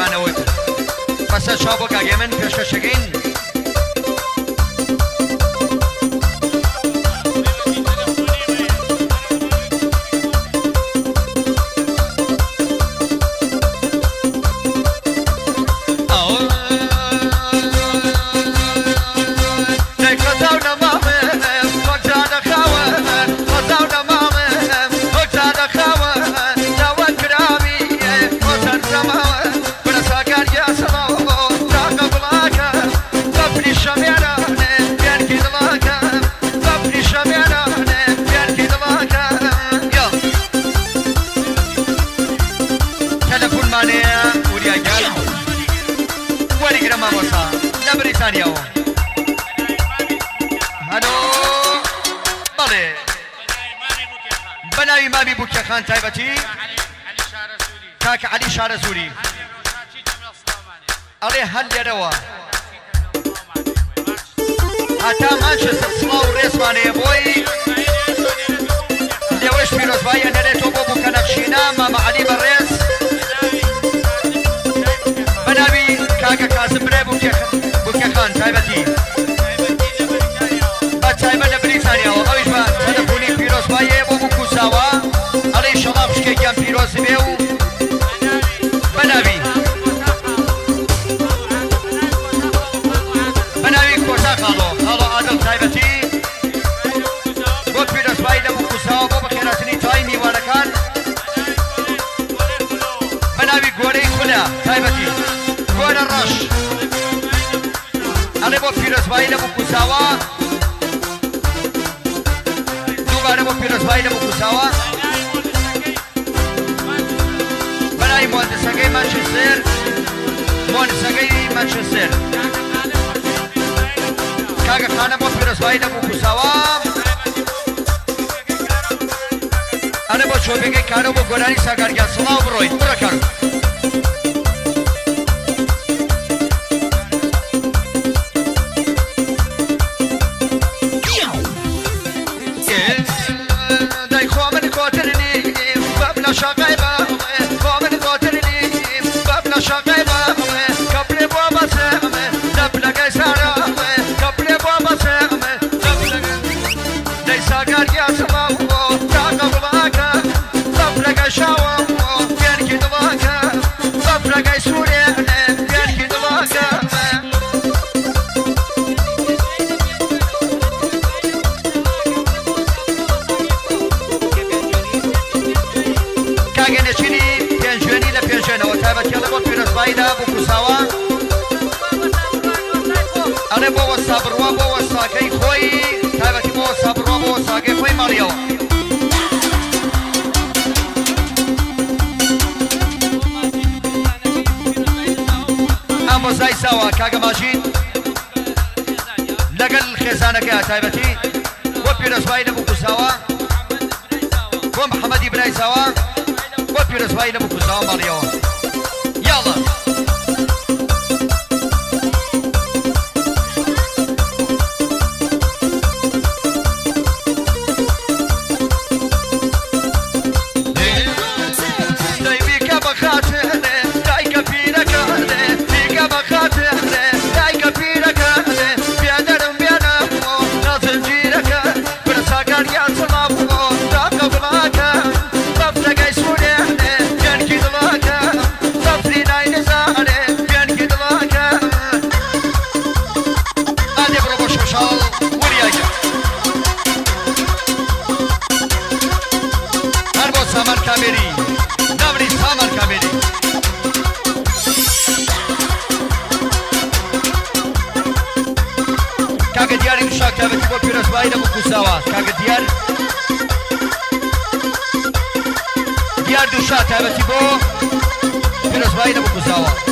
مانەوت بەسەر چاو بۆ کاگێ من پێشکەشەکەین بريطانيا هلو بلي بناوي مامي بوكيا خان تايبتي كاك علي شارزوري علي هل يروا حتى مانشستر سلاو ريسماني بوي ليوش فيروز بايا نريتو بوبو كنفشينا ماما علي بريس بناوي كاكا كاسم بري بوكيا خان تايبتي تايبة بريطانيا وأويش با تلفوني فيروز بايا بوبو كوساوا علي شلاف شكيكيان فيروز بيو بناوي كوسا خالو عادل تايبتي بو فيروز بايا بوبو كوساوا بوبو خيراتني تايمي والكان بناوي غوري كولا تايبتي غور الرش علي بو فيروز بايا بوبو كوساوا دوباره بو فيروز بايا بوبو كوساوا بناوي مهندساقي مانشستر كاكا خانه بو فيروز بايا بوبو كوساوا علي بو شوبينگي كارو بو غوراني ساگارگان سلاو بروي بركارو أنا بوا صبر وبوا ساكي خوي تابتي بوا صبر وبوا ساكي خوي ماريو أمو زي سوا كاغا ماجين لقل خزانة كا تابتي وبيرس بايدا بوكو سوا ومحمد إبراهيم سوا وبيرس بايدا بوكو سوا ماريو يلا ديار دوشا تابتي بو فيروز بايدا بو كوساوا